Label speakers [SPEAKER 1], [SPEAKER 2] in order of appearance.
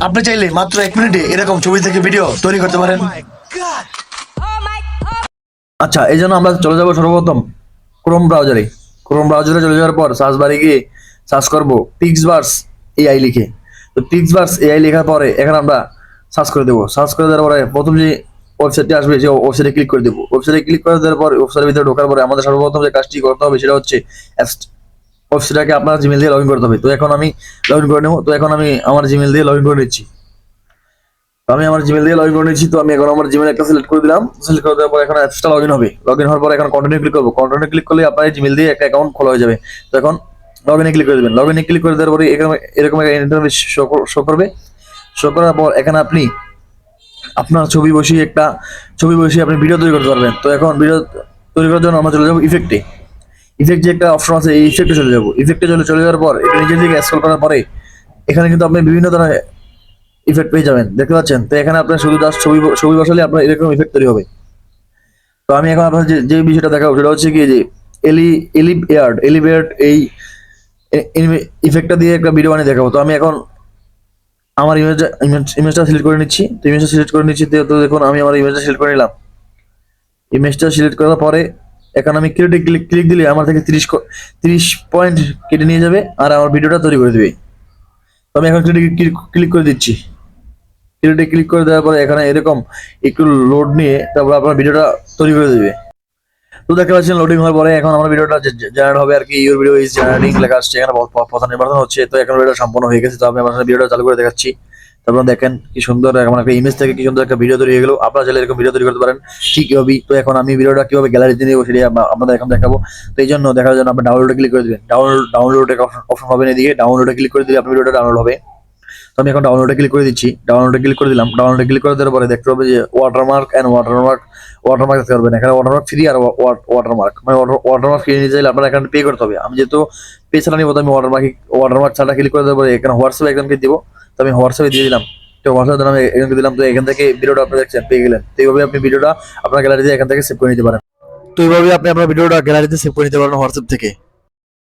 [SPEAKER 1] আপনি চাইলে মাত্র 1 মিনিটে এরকম ছবি থেকে ভিডিও তৈরি করতে পারেন। আচ্ছা, এই জন্য আমরা চলে যাব সর্বপ্রথম ক্রোম ব্রাউজারে চলে যাওয়ার পর সার্চ বারে গিয়ে সার্চ করব পিক্সভার্স এআই লিখে। তো পিক্সভার্স এআই লেখার পরে এখানে আমরা সার্চ করে দেবো। সার্চ করে দেওয়ার পরে প্রথম যে ওয়েবসাইটটি আসবে সেই ওয়েবসাইটে ক্লিক করে দেবো। ওয়েবসাইটে ক্লিক করে দেওয়ার পর ওয়েবসাইটের ভিতরে ঢোকার পরে আমাদের সর্বপ্রথম যে কাজটি করতে হবে সেটা হচ্ছে ওয়েবসাইটটাকে আপনার জিমেল দিয়ে লগ ইন করতে হবে। তো এখন আমি লগ ইন করে নেবো। তো এখন আমি আমার জিমেল দিয়ে লগ ইন করে নিচ্ছি। তো আমি আমার জিমেল দিয়ে লগ ইন করে নিচ্ছি। তো আমি এখন আমার জিমেল একটা সিলেক্ট করে দিলাম। সিলেক্ট করে দেওয়ার পর এখন অ্যাপসটা লগ ইন হবে। লগ ইন হওয়ার পর এখন কন্টিনিউ ক্লিক করবো। কন্টিনিউ ক্লিক করলে আপনার জিমেল দিয়ে একটা অ্যাকাউন্ট খোলা হয়ে যাবে। তো এখন লগ ইনে ক্লিক করে দেবেন। লগ ইনে ক্লিক করে দেওয়ার পরে এরকম একটা ইন্টারফেস শো করবে। শো করার পর এখানে আপনি আপনার ছবি বসিয়ে আপনি ভিডিও তৈরি করতে পারবেন। তো এখন ভিডিও তৈরি করার জন্য আমরা চলে যাবো ইফেক্টে। ইফেক্ট যে একটা অপশন আছে, এই ইফেক্টে চলে যাবো। ইফেক্টে চলে যাওয়ার পর এটা নিচের দিকে স্ক্রল করার পরে এখানে কিন্তু আপনি বিভিন্ন ধরনের ইফেক্ট পেয়ে যাবেন, দেখতে পাচ্ছেন। তো এখানে আপনার শুধু জাস্ট ছবি বসালে আপনার এরকম ইফেক্ট তৈরি হবে। তো আমি এখন আপনার যে বিষয়টা দেখাবো সেটা হচ্ছে কি যে এলিভেট এই ইফেক্টটা দিয়ে একটা ভিডিও বানিয়ে দেখাবো। তো আমি এখন আমার ইমেজটা সিলেক্ট করে নিচ্ছি। তো ইমেজটা সিলেক্ট করে নিচ্ছি। তো দেখুন আমি আমার ইমেজটা সিলেক্ট করে নিলাম। ইমেজটা সিলেক্ট করার পরে এখন আমি ক্লিক দিলে আমার থেকে 30 পয়েন্ট কেটে নিয়ে যাবে আর আমার ভিডিওটা তৈরি করে দেবে। তো আমি এখন ক্লিক করে দিচ্ছি। ক্লিক করে দেওয়ার পরে এখানে এরকম একটু লোড নিয়ে তারপর আপনার ভিডিওটা তৈরি করে দেবে। তো দেখতে পাচ্ছেন লোডিং হওয়ার পরে এখন আমার ভিডিওটা জেনারেট হবে আর কি। ইউর ভিডিও ইজ জেনারেটিং লেখা আসছে, এখানে প্রধান নির্বাচন হচ্ছে। তো এখন ভিডিওটা সম্পূর্ণ হয়ে গেছে। তো আমি আমার ভিডিওটা চালু করে দেখাচ্ছি। তারপর দেখেন কি সুন্দর আমার একটা ইমেজ থেকে কি সুন্দর একটা ভিডিও তৈরি হয়ে গেল। আপনারা চাইলে এরকম ভিডিও তৈরি করতে পারেন ঠিক হবে। তো এখন আমি ভিডিওটা কিভাবে গ্যালারিতে নেবো সেটা আপনাদের এখন দেখাবো। তো এই জন্য দেখার জন্য আপনি ডাউনলোডে ক্লিক করে দেবেন। ডাউনলোড অপশন পাবেন এদিকে। ডাউনলোডে ক্লিক করে দিলে আপনার ভিডিওটা ডাউনলোড হবে। তো আমি এখন ডাউনলোডে ক্লিক করে দিচ্ছি। ডাউনলোডে ক্লিক করে দিলাম। ডাউনলোডে ক্লিক করে দেওয়ার পরে দেখতে পাবে যে ওয়াটারমার্ক দেখতে পারবেন। এখানে ওয়াটারমার্ক ফ্রি আর ওয়াটারমার্ক মানে ওয়াটারমার্ক ফ্রি নিতে চাইলে আপনার এখানে পে করতে হবে। আমি যেহেতু পে ছাড়া নিবো, তো আমি ওয়াটারমার্ক ছাড়া ক্লিক করে দেওয়ার পরে এখানে হোয়াটসঅ্যাপে একজনকে দিব। তো আমি হোয়াটসঅ্যাপে দিয়ে দিলাম। তো হোয়াটসঅ্যাপে আমি একজনকে দিলাম। তো এখান থেকে ভিডিওটা আপনি দেখছেন পেয়ে গেলেন। তো এইভাবে আপনি ভিডিওটা আপনার গ্যালারিতে এখান থেকে সেভ করে নিতে পারেন। তো এইভাবে আপনি আপনার ভিডিওটা গ্যালারিতে সেভ করে নিতে পারেন হোয়াটসঅ্যাপ থেকে।